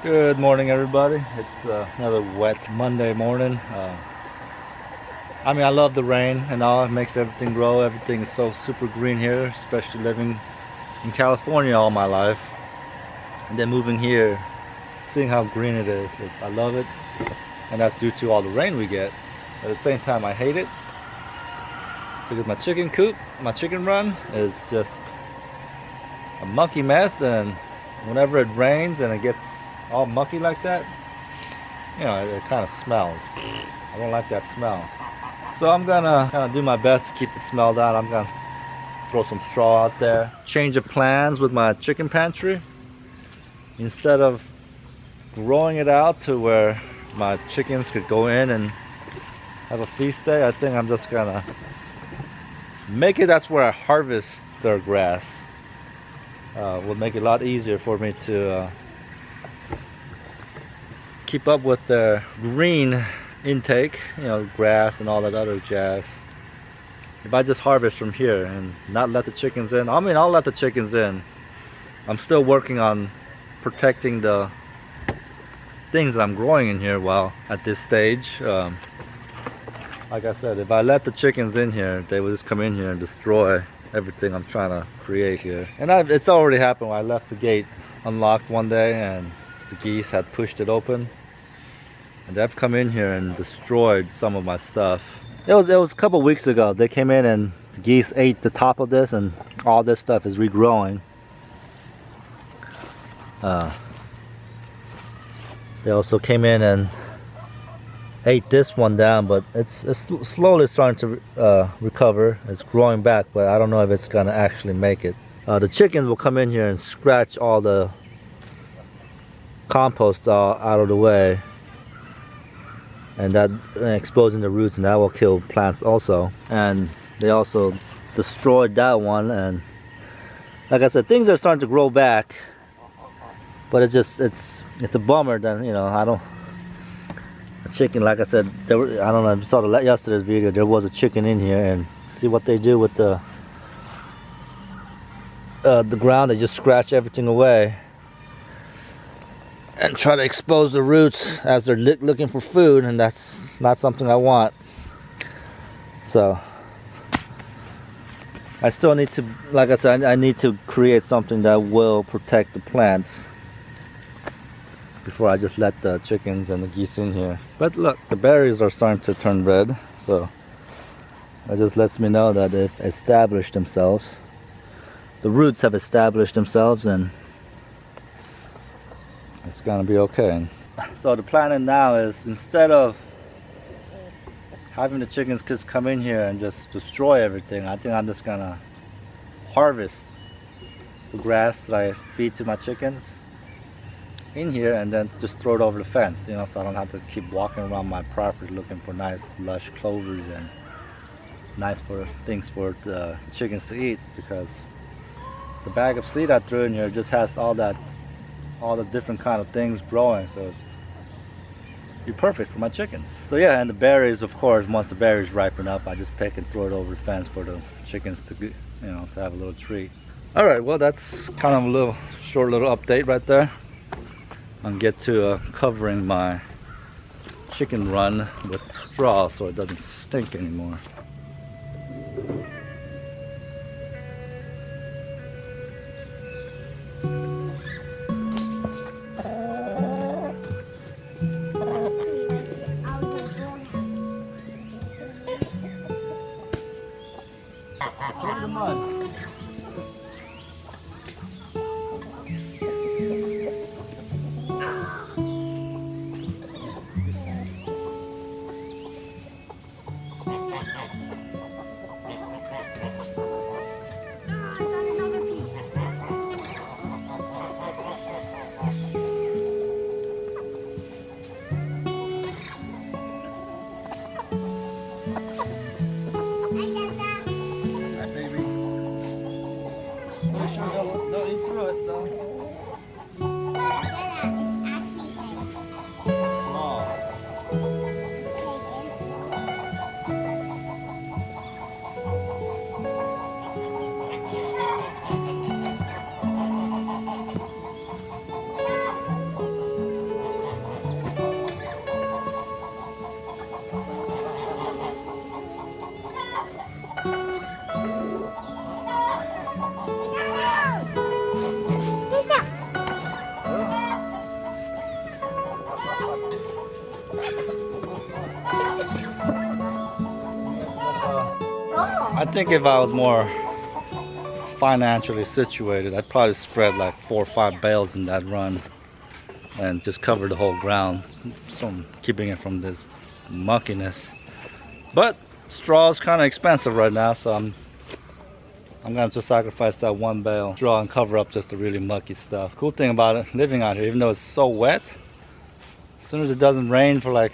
Good morning, everybody. It's another wet Monday morning. I love the rain and all. It makes everything grow. Everything is so super green here, especially living in California all my life. And then moving here, seeing how green it is. I love it. And that's due to all the rain we get. At the same time, I hate it. Because my chicken coop, my chicken run is just a mucky mess. And whenever it rains and it gets all mucky like that, you know, it kind of smells. I don't like that smell. So I'm gonna kind of do my best to keep the smell down. I'm gonna throw some straw out there. Change of plans with my chicken pantry. Instead of growing it out to where my chickens could go in and have a feast day, I think I'm just gonna make it that's where I harvest their grass. Will make it a lot easier for me to keep up with the green intake, you know, grass and all that other jazz. If I just harvest from here and not let the chickens in, I'll let the chickens in. I'm still working on protecting the things that I'm growing in here while at this stage. Like I said, if I let the chickens in here, they will just come in here and destroy everything I'm trying to create here. And it's already happened when I left the gate unlocked one day and the geese had pushed it open. And they've come in here and destroyed some of my stuff. It was a couple weeks ago. They came in and the geese ate the top of this, and all this stuff is regrowing. They also came in and ate this one down, but it's slowly starting to recover. It's growing back, but I don't know if it's gonna actually make it. The chickens will come in here and scratch all the compost out of the way, and that exposing the roots, and that will kill plants also. And they also destroyed that one, and like I said, things are starting to grow back, but it's a bummer that, you know, a chicken, like I said, I don't know if you saw yesterday's video, there was a chicken in here, and see what they do with the ground. They just scratch everything away and try to expose the roots as they're looking for food, and that's not something I want. So I still need to, like I said, I need to create something that will protect the plants before I just let the chickens and the geese in here. But look, the berries are starting to turn red, so that just lets me know that they've established themselves. The roots have established themselves, and it's gonna be okay. So the plan now is, instead of having the chickens just come in here and just destroy everything, I think I'm just gonna harvest the grass that I feed to my chickens in here and then just throw it over the fence, you know, so I don't have to keep walking around my property looking for nice lush clovers and nice things for the chickens to eat, because the bag of seed I threw in here just has all the different kind of things growing, so it'd be perfect for my chickens. So yeah, and the berries, of course, once the berries ripen up, I just pick and throw it over the fence for the chickens to, you know, to have a little treat. All right, well, that's kind of a short little update right there. I'll get to covering my chicken run with straw so it doesn't stink anymore. Look at the mud. I think if I was more financially situated, I'd probably spread like 4 or 5 bales in that run and just cover the whole ground, so I'm keeping it from this muckiness. But straw is kind of expensive right now, so I'm gonna just sacrifice that 1 bale straw and cover up just the really mucky stuff. Cool thing about it, living out here, even though it's so wet, as soon as it doesn't rain for like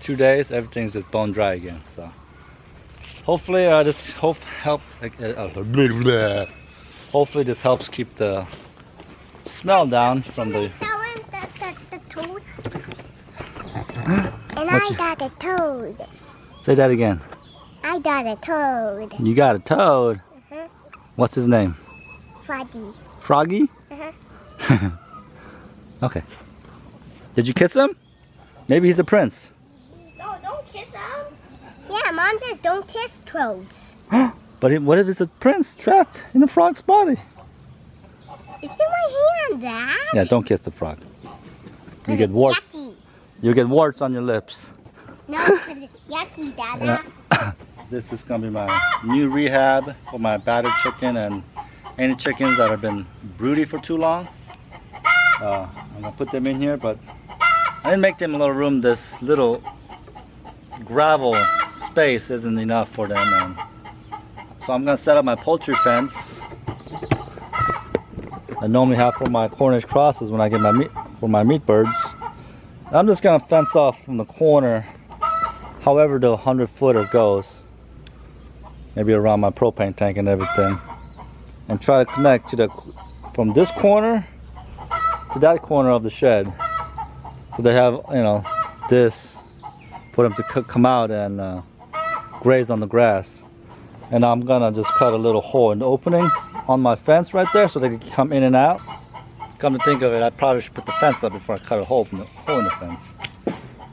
2 days, everything's just bone dry again. So hopefully hopefully this helps keep the smell down from the toad. And I got a toad. Say that again. I got a toad. You got a toad? What's his name? Froggy. Froggy? Okay. Did you kiss him? Maybe he's a prince. No, don't kiss him. Yeah, Mom says don't kiss toads. But what if it's a prince trapped in a frog's body? It's in my hand, Dad. Yeah, don't kiss the frog. You get warts. Yucky. You get warts on your lips. No, because it's yucky, Dada. Yeah. This is gonna be my new rehab for my battered chicken and any chickens that have been broody for too long. I'm gonna put them in here, but I didn't make them a little room. This little gravel space isn't enough for them, and so I'm gonna set up my poultry fence. I normally have for my Cornish crosses when I get my meat for my meat birds. I'm just gonna fence off from the corner, however the 100-footer goes, maybe around my propane tank and everything, and try to connect to from this corner to that corner of the shed, so they have, you know, this for them to come out and graze on the grass. And I'm gonna just cut a little hole in the opening on my fence right there so they can come in and out. Come to think of it, I probably should put the fence up before I cut a hole in the fence.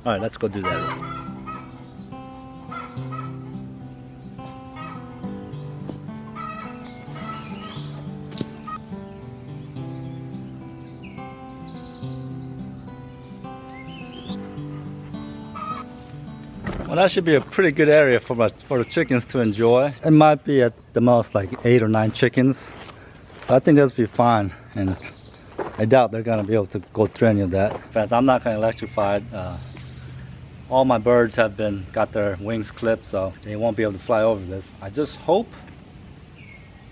Alright, let's go do that. Well, that should be a pretty good area for the chickens to enjoy. It might be at the most like 8 or 9 chickens. So I think that'll be fine. And I doubt they're gonna be able to go through any of that. In fact, I'm not gonna electrify it. All my birds have got their wings clipped, so they won't be able to fly over this. I just hope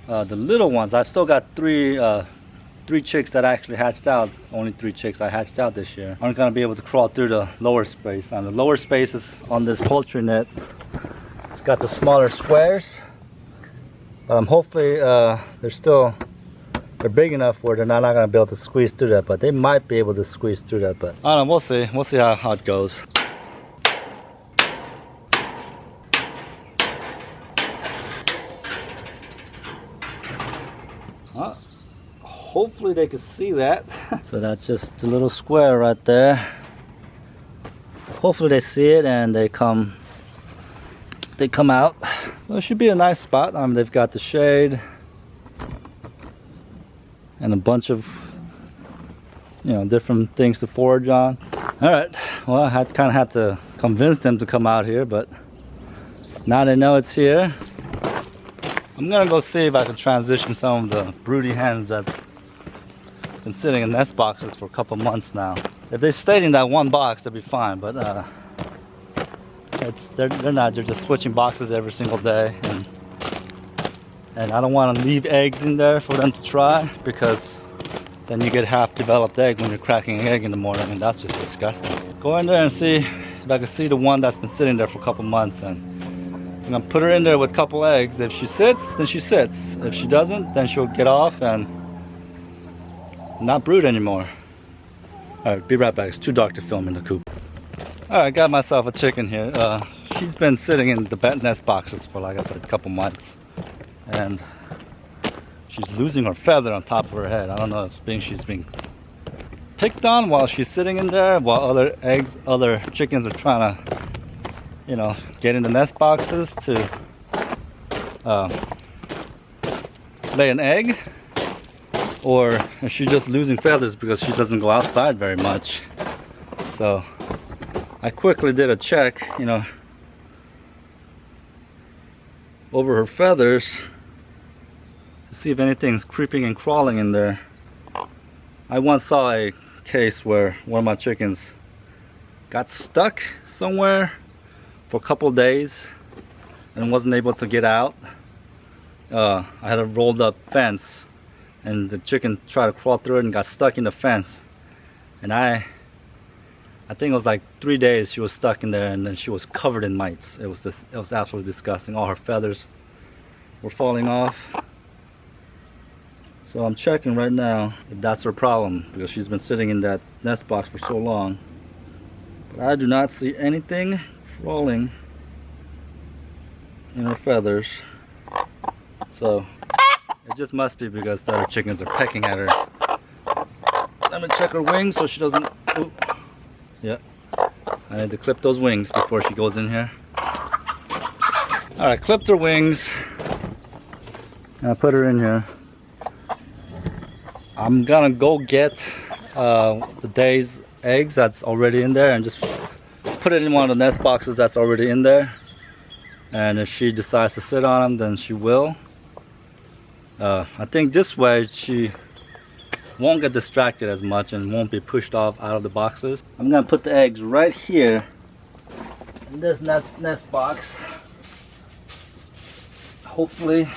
the little ones, I've still got three chicks that actually hatched out. Only 3 chicks I hatched out this year aren't going to be able to crawl through the lower space. And the lower spaces on this poultry net, it's got the smaller squares, but hopefully they're big enough where they're not going to be able to squeeze through that, but they might be able to squeeze through that. But I don't know, we'll see how it goes. Hopefully they can see that. So that's just a little square right there. Hopefully they see it and they come out. So it should be a nice spot. They've got the shade and a bunch of, you know, different things to forage on. All right, well, I kind of had to convince them to come out here, but now they know it's here. I'm gonna go see if I can transition some of the broody hens that been sitting in nest boxes for a couple months now. If they stayed in that one box, that'd be fine, but they're not. They're just switching boxes every single day, and I don't want to leave eggs in there for them to try, because then you get half developed egg when you're cracking an egg in the morning, and that's just disgusting. Go in there and see if I can see the one that's been sitting there for a couple months, and I'm gonna put her in there with a couple eggs. If she sits, then she sits. If she doesn't, then she'll get off and not brood anymore. Alright, be right back. It's too dark to film in the coop. Alright, got myself a chicken here. She's been sitting in the nest boxes for, like I said, a couple months. And she's losing her feather on top of her head. I don't know if she's being picked on while she's sitting in there, while other chickens are trying to, you know, get in the nest boxes to lay an egg. Or is she just losing feathers because she doesn't go outside very much? So I quickly did a check, you know. over her feathers to see if anything's creeping and crawling in there. I once saw a case where one of my chickens got stuck somewhere for a couple days and wasn't able to get out. I had a rolled up fence and the chicken tried to crawl through it and got stuck in the fence, and I think it was like 3 days she was stuck in there, and then she was covered in mites. It was absolutely disgusting. All her feathers were falling off. So I'm checking right now if that's her problem, because she's been sitting in that nest box for so long. But I do not see anything crawling in her feathers. So it just must be because the other chickens are pecking at her. Let me check her wings so she doesn't... Ooh. Yeah, I need to clip those wings before she goes in here. Alright, clipped her wings. And I put her in here. I'm gonna go get the day's eggs that's already in there and just put it in one of the nest boxes that's already in there. And if she decides to sit on them, then she will. I think this way she won't get distracted as much and won't be pushed off out of the boxes. I'm gonna put the eggs right here in this nest box. Hopefully,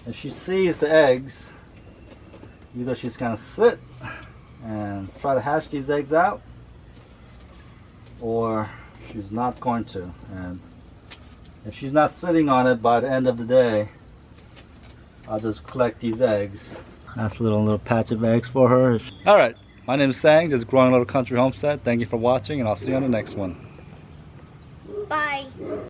if she sees the eggs, either she's gonna sit and try to hatch these eggs out, or she's not going to. And if she's not sitting on it by the end of the day, I'll just collect these eggs. Nice little patch of eggs for her. Alright, my name is Sang. This is Growing Little Country Homestead. Thank you for watching, and I'll see you on the next one. Bye.